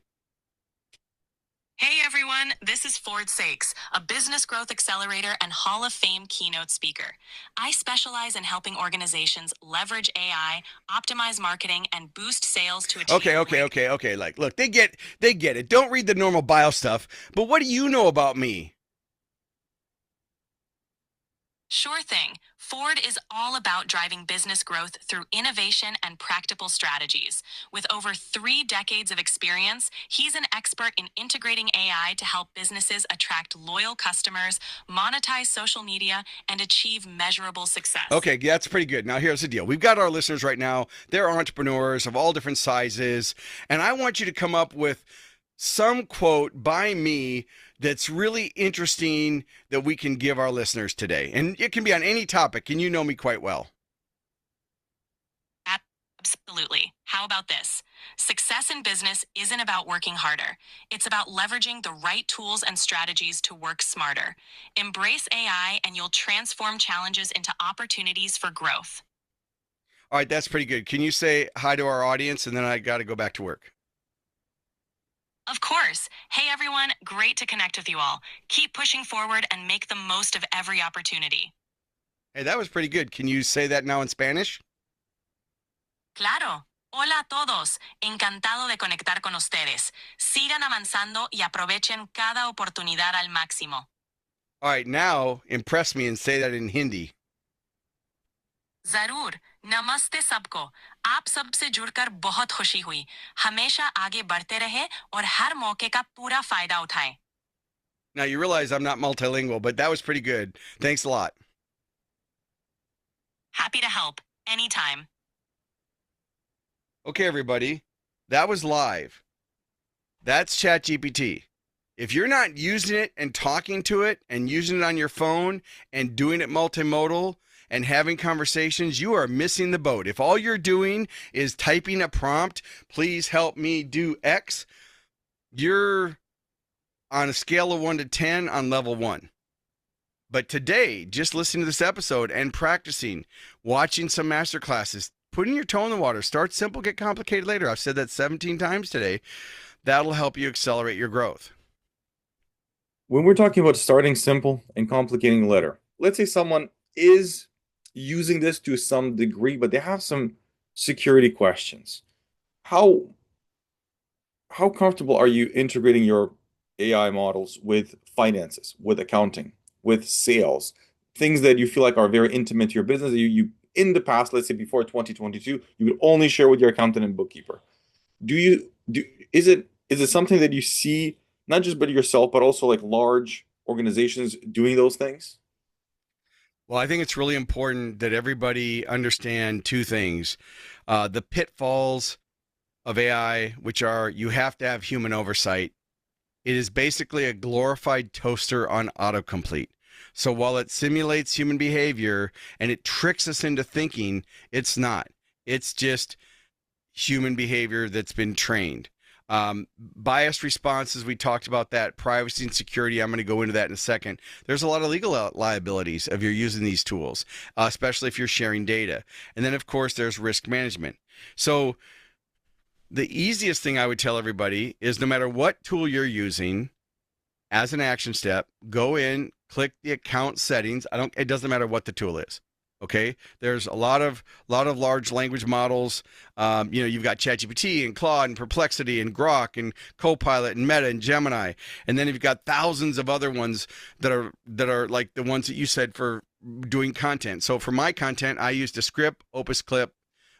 Hey everyone, this is Saeks, a business growth accelerator and Hall of Fame keynote speaker. I specialize in helping organizations leverage AI, optimize marketing, and boost sales to achieve. Okay. Like, look, they get it. Don't read the normal bio stuff. But what do you know about me? Sure thing. Ford is all about driving business growth through innovation and practical strategies. With over 3 decades of experience, he's an expert in integrating AI to help businesses attract loyal customers, monetize social media, and achieve measurable success. Okay, that's pretty good. Now, here's the deal. We've got our listeners right now. They're entrepreneurs of all different sizes. And I want you to come up with some quote by me that's really interesting that we can give our listeners today. And it can be on any topic, and you know me quite well. Absolutely. How about this? Success in business isn't about working harder. It's about leveraging the right tools and strategies to work smarter. Embrace AI and you'll transform challenges into opportunities for growth. All right, that's pretty good. Can you say hi to our audience, and then I got to go back to work? Of course. Hey everyone, great to connect with you all. Keep pushing forward and make the most of every opportunity. Hey, that was pretty good. Can you say that now in Spanish? Claro. Hola a todos. Encantado de conectar con ustedes. Sigan avanzando y aprovechen cada oportunidad al máximo. All right, now impress me and say that in Hindi. जरूर. नमस्ते सबको. आप सबसे जुड़कर बहुत खुशी हुई. हमेशा आगे बढ़ते रहे और हर मौके का पूरा फायदा उठाएं. Now you realize I'm not multilingual, but that was pretty good. Thanks a lot. Happy to help. Anytime. Okay, everybody, that was live. That's ChatGPT. If you're not using it and talking to it and using it on your phone and doing it multimodal and having conversations, you are missing the boat. If all you're doing is typing a prompt, please help me do X, you're on a scale of 1 to 10 on level 1. But today, just listening to this episode and practicing, watching some master classes, putting your toe in the water, start simple, get complicated later. I've said that 17 times today. That'll help you accelerate your growth. When we're talking about starting simple and complicating later, let's say someone is using this to some degree, but they have some security questions. How comfortable are you integrating your AI models with finances, with accounting, with sales, things that you feel like are very intimate to your business? You in the past, let's say before 2022, you would only share with your accountant and bookkeeper. Is it something that you see not just by yourself, but also like large organizations doing those things? Well, I think it's really important that everybody understand 2 things. The pitfalls of AI, which are you have to have human oversight. It is basically a glorified toaster on autocomplete. So while it simulates human behavior and it tricks us into thinking, it's not. It's just human behavior that's been trained. Biased responses, we talked about that. Privacy and security, I'm going to go into that in a second. There's a lot of legal liabilities if you're using these tools, especially if you're sharing data. And then, of course, there's risk management. So the easiest thing I would tell everybody is no matter what tool you're using, as an action step, go in, click the account settings. It doesn't matter what the tool is. Okay. There's a lot of large language models. You've got ChatGPT and Claude and Perplexity and Grok and Copilot and Meta and Gemini. And then you've got thousands of other ones that are like the ones that you said for doing content. So for my content, I use Descript, Opus Clip,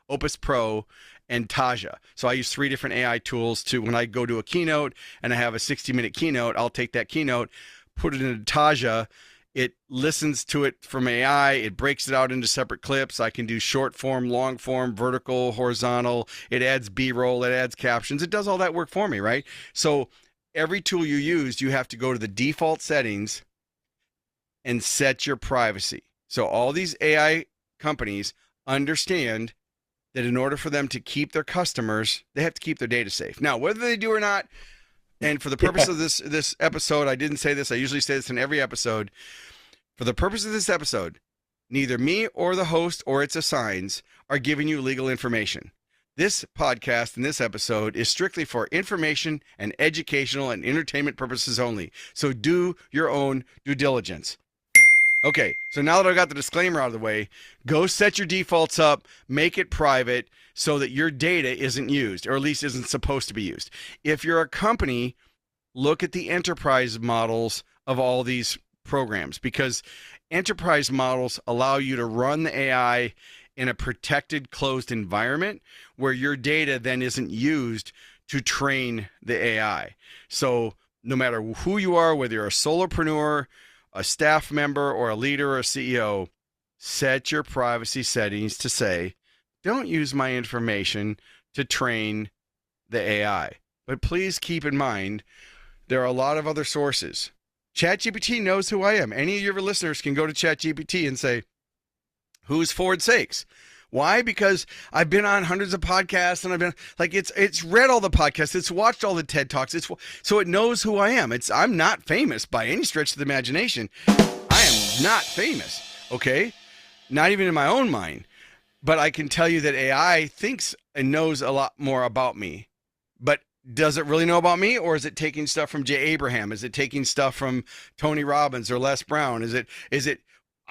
Opus Pro, and Taja. So I use 3 different AI tools to, when I go to a keynote and I have a 60-minute keynote, I'll take that keynote, put it into Taja. It listens to it from AI. It breaks it out into separate clips. I can do short form, long form, vertical, horizontal. It adds B-roll. It adds captions. It does all that work for me, right? So every tool you use, you have to go to the default settings and set your privacy. So all these AI companies understand that in order for them to keep their customers, they have to keep their data safe. Now, whether they do or not, and for the purpose of this episode, I didn't say this. I usually say this in every episode. For the purpose of this episode, neither me or the host or its assigns are giving you legal information. This podcast and this episode is strictly for information and educational and entertainment purposes only. So do your own due diligence. Okay, so now that I've got the disclaimer out of the way, go set your defaults up, make it private so that your data isn't used, or at least isn't supposed to be used. If you're a company, look at the enterprise models of all these programs, because enterprise models allow you to run the AI in a protected, closed environment where your data then isn't used to train the AI. So no matter who you are, whether you're a solopreneur, a staff member, or a leader or a CEO, set your privacy settings to say, don't use my information to train the AI. But please keep in mind, there are a lot of other sources. ChatGPT knows who I am. Any of your listeners can go to ChatGPT and say, who's Ford Saeks? Why? Because I've been on hundreds of podcasts, and I've been like, it's read all the podcasts, it's watched all the TED Talks, so it knows who I am. I'm not famous by any stretch of the imagination. I am not famous, okay? Not even in my own mind. But I can tell you that AI thinks and knows a lot more about me. But does it really know about me, or is it taking stuff from Jay Abraham? Is it taking stuff from Tony Robbins or Les Brown? Is it?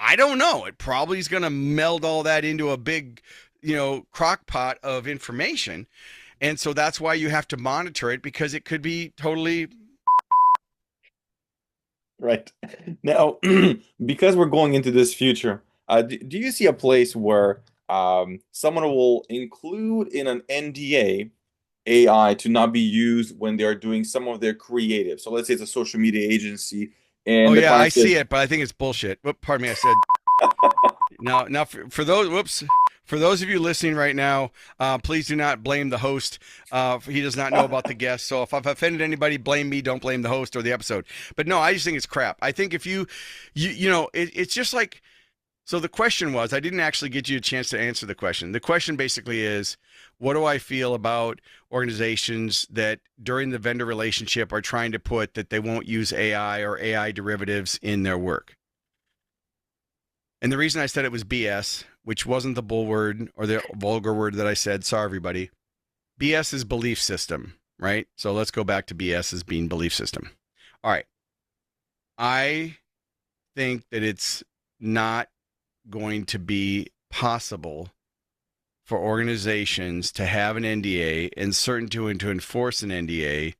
I don't know. It probably is going to meld all that into a big, crock pot of information. And so that's why you have to monitor it, because it could be totally. Right. Now, because we're going into this future, do you see a place where someone will include in an NDA AI to not be used when they are doing some of their creative? So let's say it's a social media agency. And I see it, but I think it's bullshit. Pardon me, I said. Now, for those of you listening right now, please do not blame the host. He does not know about the guest. So if I've offended anybody, blame me. Don't blame the host or the episode. But no, I just think it's crap. I think if it's just like. So the question was, I didn't actually get you a chance to answer the question. The question basically is, what do I feel about organizations that during the vendor relationship are trying to put that they won't use AI or AI derivatives in their work? And the reason I said it was BS, which wasn't the bull word or the vulgar word that I said, sorry everybody. BS is belief system, right? So let's go back to BS as being belief system. All right. I think that it's not going to be possible for organizations to have an NDA and to enforce an NDA.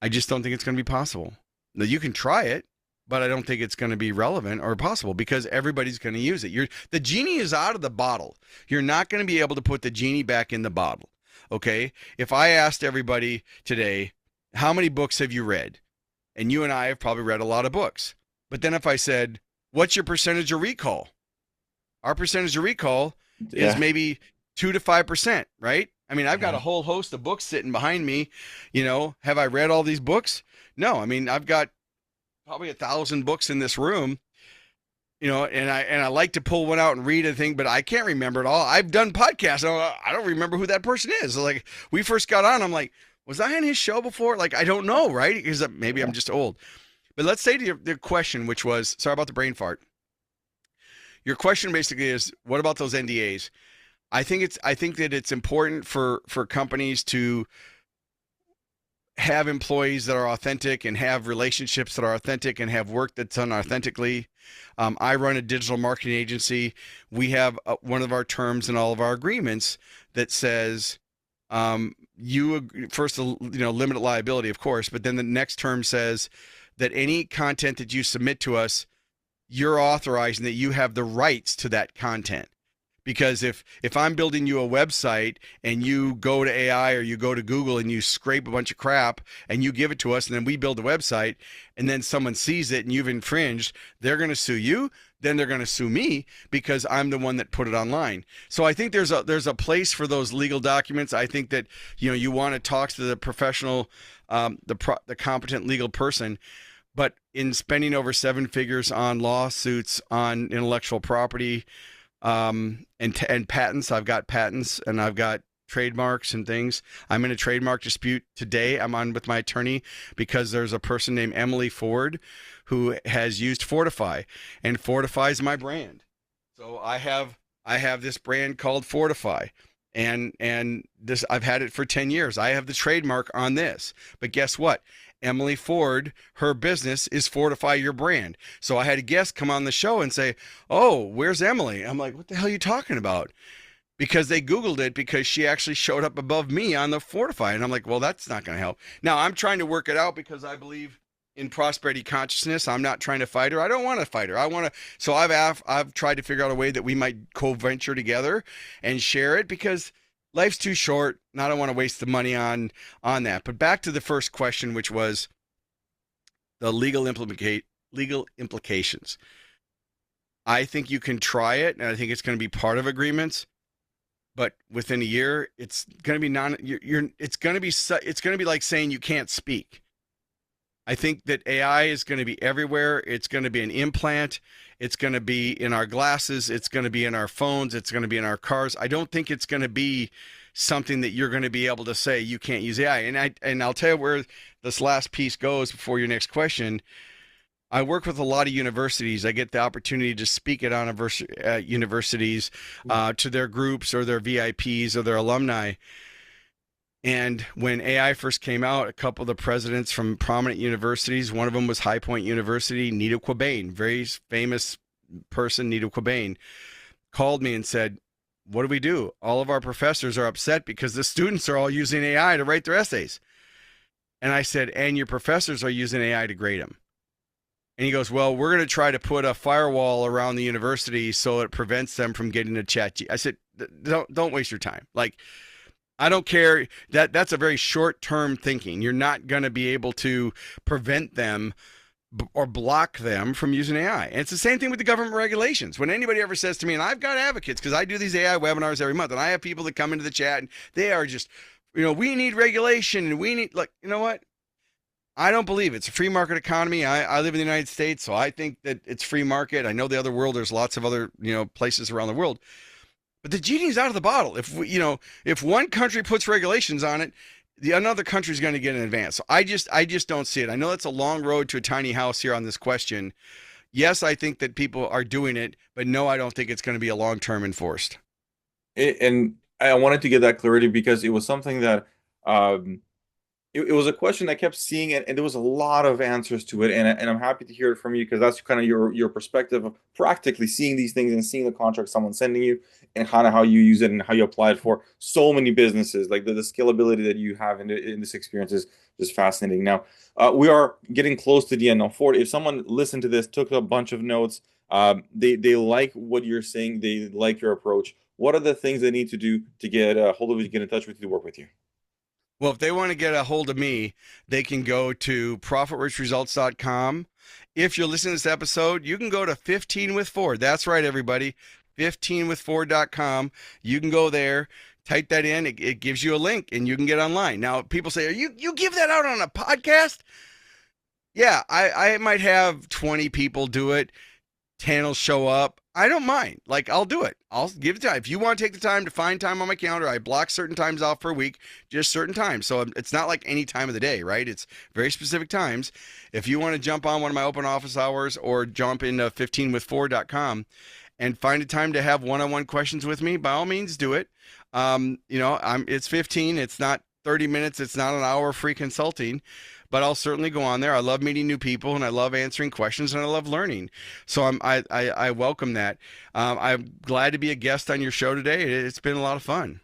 I just don't think it's going to be possible. Now, you can try it, but I don't think it's going to be relevant or possible because everybody's going to use it. The genie is out of the bottle. You're not going to be able to put the genie back in the bottle. Okay? If I asked everybody today, how many books have you read? And you and I have probably read a lot of books. But then if I said, what's your percentage of recall? Our percentage of recall is maybe 2 to 5%, right? I mean, I've got a whole host of books sitting behind me. Have I read all these books? No. I mean, I've got probably 1,000 books in this room, and I like to pull one out and read a thing, but I can't remember it all. I've done podcasts. I don't remember who that person is. So like we first got on, I'm like, was I on his show before? Like, I don't know, right? Because maybe I'm just old. But let's say to the question, which was, sorry about the brain fart. Your question basically is, what about those NDAs? I think that it's important for companies to have employees that are authentic and have relationships that are authentic and have work that's done authentically. I run a digital marketing agency. We have one of our terms in all of our agreements that says first, limited liability, of course, but then the next term says that any content that you submit to us, you're authorizing that you have the rights to that content. Because if I'm building you a website and you go to AI or you go to Google and you scrape a bunch of crap and you give it to us and then we build a website and then someone sees it and you've infringed, they're going to sue you. Then they're going to sue me because I'm the one that put it online. So I think there's a place for those legal documents. I think that you want to talk to the professional, the competent legal person. But in spending over 7 figures on lawsuits on intellectual property, and patents. I've got patents and I've got trademarks and things. I'm in a trademark dispute today. I'm on with my attorney because there's a person named Emily Ford who has used Fortify, and Fortify is my brand. So I have this brand called Fortify, and this, I've had it for 10 years. I have the trademark on this. But guess what? Emily Ford, her business is Fortify Your Brand. So I had a guest come on the show and say, "Oh, where's Emily?" I'm like, "What the hell are you talking about?" Because they Googled it because she actually showed up above me on the Fortify. And I'm like, well, that's not going to help. Now I'm trying to work it out because I believe in prosperity consciousness. I'm not trying to fight her. I don't want to fight her. I want to. So I've tried to figure out a way that we might co-venture together and share it because life's too short, and I don't want to waste the money on that. But back to the first question, which was the legal implications. I think you can try it, and I think it's going to be part of agreements. But within a year, it's going to be it's going to be like saying you can't speak. I think that AI is going to be everywhere. It's going to be an implant. It's going to be in our glasses. It's going to be in our phones. It's going to be in our cars. I don't think it's going to be something that you're going to be able to say you can't use AI. And I'll tell you where this last piece goes before your next question. I work with a lot of universities. I get the opportunity to speak at universities to their groups or their VIPs or their alumni. And when AI first came out, a couple of the presidents from prominent universities, one of them was High Point University, Nita Quabain, very famous person, Nita Quabain, called me and said, "What do we do? All of our professors are upset because the students are all using AI to write their essays." And I said, "And your professors are using AI to grade them." And he goes, "Well, we're going to try to put a firewall around the university so it prevents them from getting a chat." I said, don't waste your time. Like, I don't care. That's a very short-term thinking. You're not going to be able to prevent them or block them from using AI. And it's the same thing with the government regulations. When anybody ever says to me, and I've got advocates because I do these AI webinars every month, and I have people that come into the chat and they are just, we need regulation and we need, like, you know what? I don't believe it's a free market economy. I live in the United States, so I think that it's free market. I know the other world, there's lots of other, places around the world. But the genie's out of the bottle. If one country puts regulations on it, another country is going to get in advance. So I just don't see it. I know that's a long road to a tiny house here on this question. Yes, I think that people are doing it, but no, I don't think it's going to be a long-term enforced. And I wanted to get that clarity because it was something that it was a question I kept seeing, and there was a lot of answers to it, and I'm happy to hear it from you because that's kind of your perspective of practically seeing these things and seeing the contract someone's sending you and kind of how you use it and how you apply it for so many businesses. Like the scalability that you have in this experience is just fascinating. Now, we are getting close to the end. Now, Ford, if someone listened to this, took a bunch of notes, they like what you're saying, they like your approach, what are the things they need to do to get a hold of you, to get in touch with you, to work with you? Well, if they want to get a hold of me, they can go to profitrich.results.com. If you're listening to this episode, you can go to 15 with Ford. That's right, everybody. 15withford.com. You can go there, type that in. It gives you a link, and you can get online. Now, people say, you give that out on a podcast? Yeah, I might have 20 people do it. 10 will show up. I don't mind. Like, I'll do it. I'll give it time. If you want to take the time to find time on my calendar, I block certain times off per week, just certain times. So it's not like any time of the day, right? It's very specific times. If you want to jump on one of my open office hours or jump into 15withford.com and find a time to have one-on-one questions with me, by all means, do it. It's 15. It's not 30 minutes. It's not an hour free consulting, but I'll certainly go on there. I love meeting new people and I love answering questions and I love learning. So I welcome that. I'm glad to be a guest on your show today. It's been a lot of fun.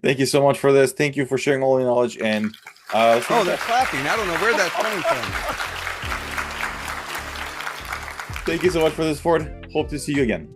Thank you so much for this. Thank you for sharing all your knowledge. And oh, they're clapping. I don't know where that's coming from. Thank you so much for this, Ford. Hope to see you again.